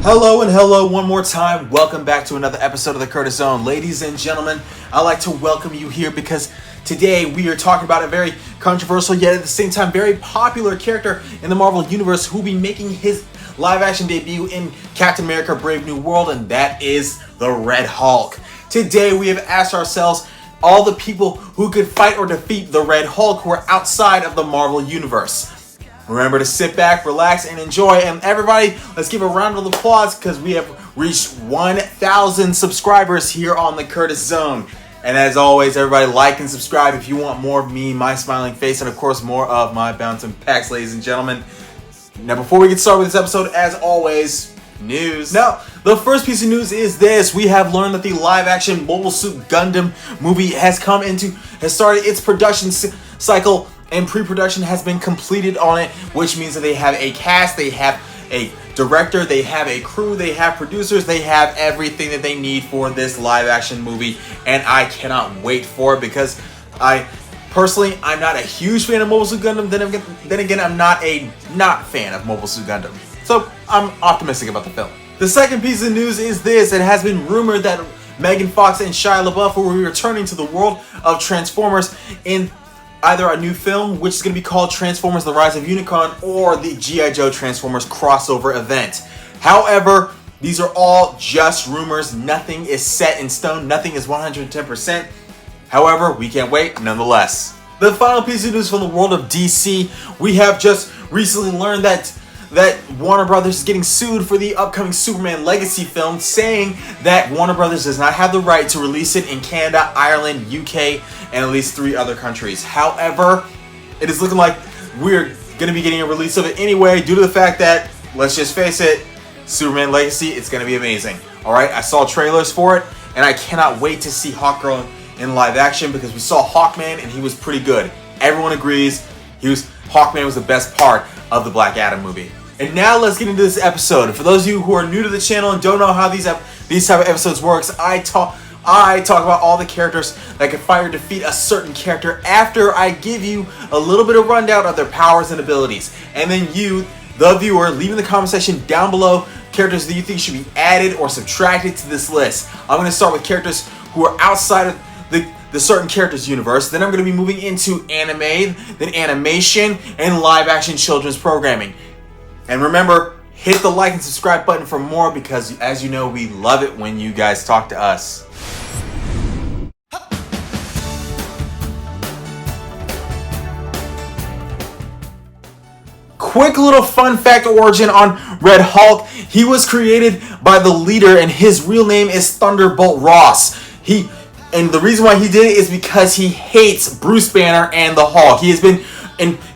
Hello and hello one more time. Welcome back to another episode of the Curtis Zone. Ladies and gentlemen, I'd like to welcome you here because today we are talking about a very controversial yet at the same time very popular character in the Marvel Universe who will be making his live action debut in Captain America Brave New World, and that is the Red Hulk. Today we have asked ourselves all the people who could fight or defeat the Red Hulk who are outside of the Marvel Universe. Remember to sit back, relax, and enjoy. And everybody, let's give a round of applause because we have reached 1,000 subscribers here on the Curtis Zone. And as always, everybody like and subscribe if you want more of me, my smiling face, and of course more of my bouncing packs, ladies and gentlemen. Now before we get started with this episode, as always, news. Now, the first piece of news is this. We have learned that the live-action Mobile Suit Gundam movie has started its production cycle, and pre-production has been completed on it, which means that they have a cast, they have a director, they have a crew, they have producers, they have everything that they need for this live-action movie, and I cannot wait for it because I'm not a huge fan of Mobile Suit Gundam. Then again, I'm not a fan of Mobile Suit Gundam, so I'm optimistic about the film. The second piece of news is this. It has been rumored that Megan Fox and Shia LaBeouf will be returning to the world of Transformers in either a new film, which is going to be called Transformers: The Rise of Unicron, or the G.I. Joe Transformers crossover event. However, these are all just rumors. Nothing is set in stone. Nothing is 110%. However, we can't wait nonetheless. The final piece of news from the world of DC, we have just recently learned that Warner Brothers is getting sued for the upcoming Superman Legacy film, saying that Warner Brothers does not have the right to release it in Canada, Ireland, UK, and at least 3 other countries. However, it is looking like we're going to be getting a release of it anyway, due to the fact that, let's just face it, Superman Legacy, it's going to be amazing. Alright, I saw trailers for it, and I cannot wait to see Hawkgirl in live action because we saw Hawkman and he was pretty good. Everyone agrees Hawkman was the best part of the Black Adam movie. And now let's get into this episode. And for those of you who are new to the channel and don't know how these type of episodes works, I talk about all the characters that can fight or defeat a certain character after I give you a little bit of rundown of their powers and abilities. And then you, the viewer, leave in the comment section down below characters that you think should be added or subtracted to this list. I'm going to start with characters who are outside of the certain characters universe. Then I'm going to be moving into anime, then animation, and live action children's programming. And remember, hit the like and subscribe button for more because, as you know, we love it when you guys talk to us. Quick little fun fact origin on Red Hulk. He was created by the leader and his real name is Thunderbolt Ross. And the reason why he did it is because he hates Bruce Banner and the Hulk. He has been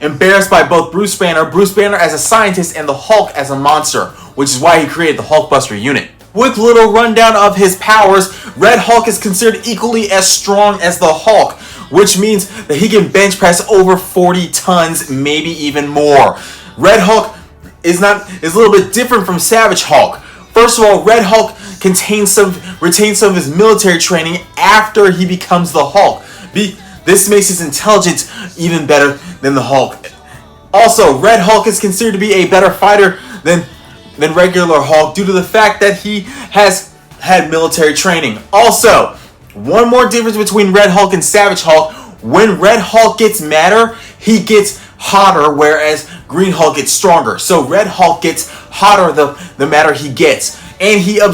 embarrassed by both Bruce Banner as a scientist, and the Hulk as a monster, which is why he created the Hulkbuster unit. Quick little rundown of his powers. Red Hulk is considered equally as strong as the Hulk, which means that he can bench press over 40 tons, maybe even more. Red Hulk is a little bit different from Savage Hulk. First of all, Red Hulk retains some of his military training after he becomes the Hulk. This makes his intelligence even better than the Hulk. Also, Red Hulk is considered to be a better fighter than regular Hulk due to the fact that he has had military training. Also, one more difference between Red Hulk and Savage Hulk. When Red Hulk gets madder, he gets hotter, whereas Green Hulk gets stronger. So Red Hulk gets hotter the madder he gets. And he can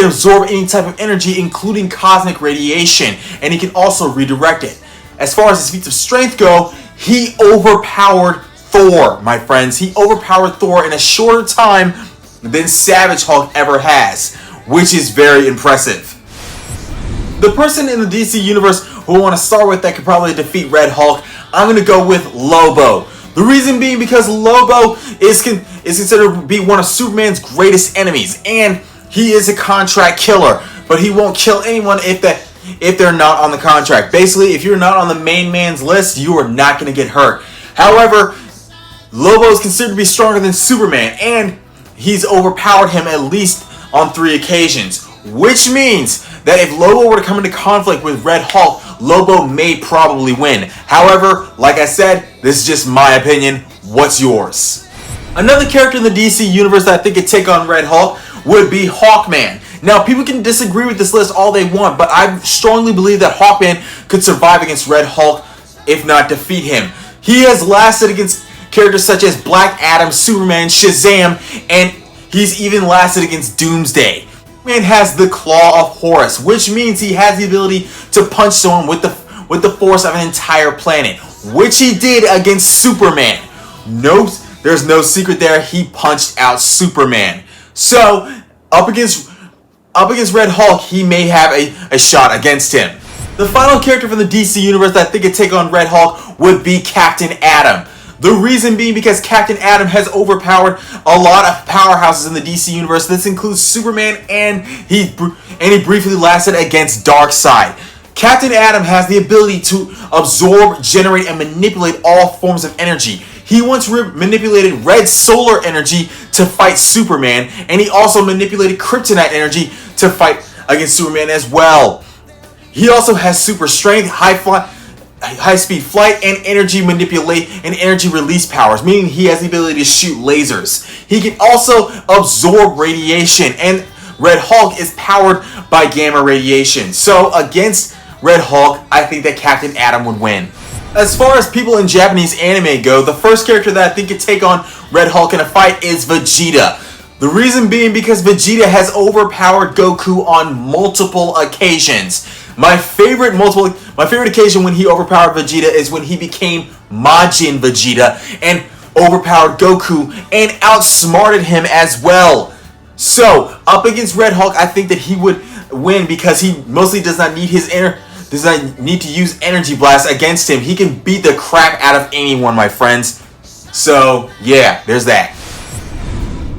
absorb any type of energy, including cosmic radiation, and he can also redirect it. As far as his feats of strength go, he overpowered Thor, my friends. He overpowered Thor in a shorter time than Savage Hulk ever has, which is very impressive. The person in the DC universe who I want to start with that could probably defeat Red Hulk, I'm going to go with Lobo. The reason being because Lobo is considered to be one of Superman's greatest enemies, and he is a contract killer, but he won't kill anyone if they're not on the contract. Basically, if you're not on the main man's list, you are not going to get hurt. However, Lobo is considered to be stronger than Superman, and he's overpowered him at least on 3 occasions, which means that if Lobo were to come into conflict with Red Hulk, Lobo may probably win. However, like I said, this is just my opinion. What's yours? Another character in the DC universe that I think could take on Red Hulk would be Hawkman. Now, people can disagree with this list all they want, but I strongly believe that Hawkman could survive against Red Hulk, if not defeat him. He has lasted against characters such as Black Adam, Superman, Shazam, and he's even lasted against Doomsday. Man has the Claw of Horus, which means he has the ability to punch someone with the force of an entire planet, which he did against Superman. No, there's no secret there. He punched out Superman. So up against Red Hulk, he may have a shot against him. The final character from the DC universe that I think could take on Red Hulk would be Captain Atom. The reason being because Captain Atom has overpowered a lot of powerhouses in the DC universe. This includes Superman, and he briefly lasted against Darkseid. Captain Atom has the ability to absorb, generate, and manipulate all forms of energy. He once manipulated red solar energy to fight Superman, and he also manipulated kryptonite energy to fight against Superman as well. He also has super strength, high speed flight, and energy manipulate and energy release powers, meaning he has the ability to shoot lasers. He can also absorb radiation, and Red Hulk is powered by gamma radiation. So against Red Hulk, I think that Captain Atom would win. As far as people in Japanese anime go, the first character that I think could take on Red Hulk in a fight is Vegeta. The reason being because Vegeta has overpowered Goku on multiple occasions. My favorite occasion when he overpowered Vegeta is when he became Majin Vegeta and overpowered Goku and outsmarted him as well. So, up against Red Hulk, I think that he would win because he mostly does not need to use Energy Blast against him. He can beat the crap out of anyone, my friends. So, yeah, there's that.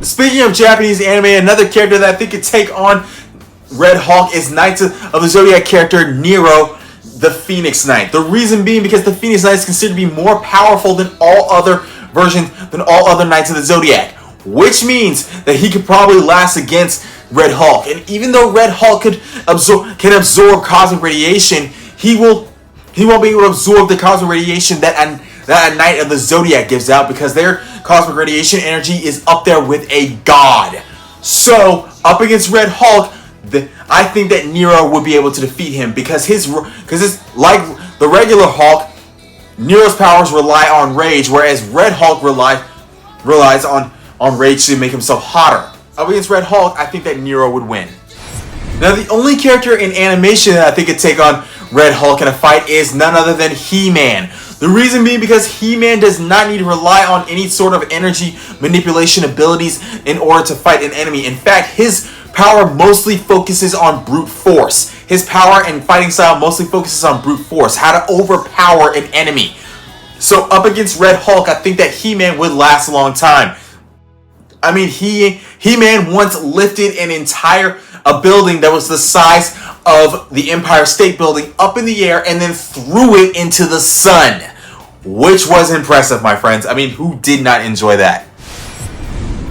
Speaking of Japanese anime, another character that I think could take on Red Hulk is Knights of the Zodiac character Nero, the Phoenix Knight. The reason being because the Phoenix Knight is considered to be more powerful than all other Knights of the Zodiac, which means that he could probably last against Red Hulk. And even though Red Hulk can absorb cosmic radiation, he won't be able to absorb the cosmic radiation that a Knight of the Zodiac gives out, because their cosmic radiation energy is up there with a god. So up against Red Hulk, I think that Nero would be able to defeat him because it's like the regular Hulk. Nero's powers rely on rage, whereas Red Hulk relies on rage to make himself hotter. Up against Red Hulk, I think that Nero would win. Now, the only character in animation that I think could take on Red Hulk in a fight is none other than He-Man. The reason being because He-Man does not need to rely on any sort of energy manipulation abilities in order to fight an enemy. In fact, his power mostly focuses on brute force. His power and fighting style mostly focuses on brute force, how to overpower an enemy. So up against Red Hulk, I think that He-Man would last a long time. I mean, He-Man once lifted a building that was the size of the Empire State Building up in the air and then threw it into the sun, which was impressive, my friends. I mean, who did not enjoy that?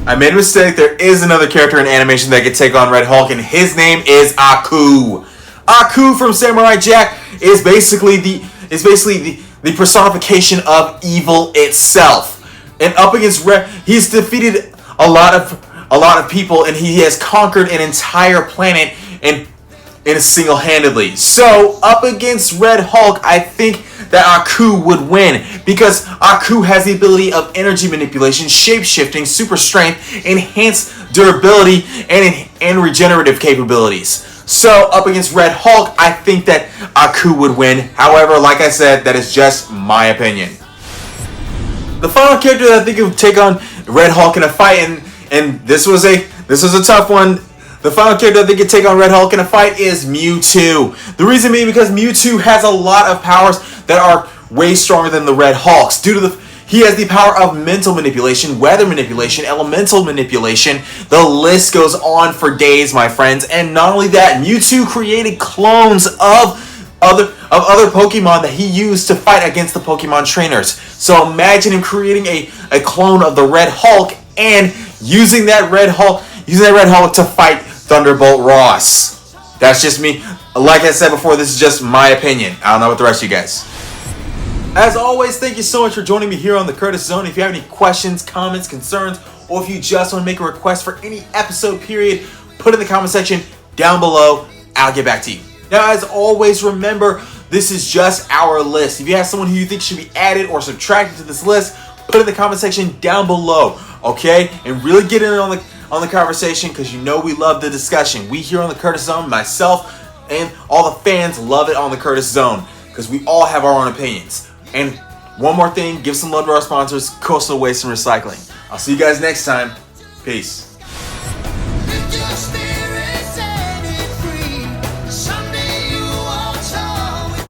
I made a mistake. There is another character in animation that could take on Red Hulk, and his name is Aku. Aku from Samurai Jack is basically the personification of evil itself. And up against Red, he's defeated a lot of people, and he has conquered an entire planet in single-handedly. So up against Red Hulk, I think that Aku would win because Aku has the ability of energy manipulation, shape-shifting, super strength, enhanced durability, and regenerative capabilities. So up against Red Hulk, I think that Aku would win. However, like I said, that is just my opinion. The final character that I think would take on Red Hulk in a fight, and this was a tough one. The final character that could take on Red Hulk in a fight is Mewtwo. The reason being because Mewtwo has a lot of powers that are way stronger than the Red Hulk's. He has the power of mental manipulation, weather manipulation, elemental manipulation. The list goes on for days, my friends. And not only that, Mewtwo created clones of other Pokemon that he used to fight against the Pokemon trainers. So imagine him creating a clone of the Red Hulk and using that Red Hulk to fight Thunderbolt Ross. That's just me. Like I said before, this is just my opinion. I don't know what the rest of you guys. As always, thank you so much for joining me here on the Curtis Zone. If you have any questions, comments, concerns, or if you just want to make a request for any episode period, put it in the comment section down below. I'll get back to you. Now, as always, remember, this is just our list. If you have someone who you think should be added or subtracted to this list, put it in the comment section down below, okay? And really get in on the conversation, because you know we love the discussion. We here on the Curtis Zone, myself and all the fans, love it on the Curtis Zone, because we all have our own opinions. And one more thing, give some love to our sponsors, Coastal Waste and Recycling. I'll see you guys next time. Peace.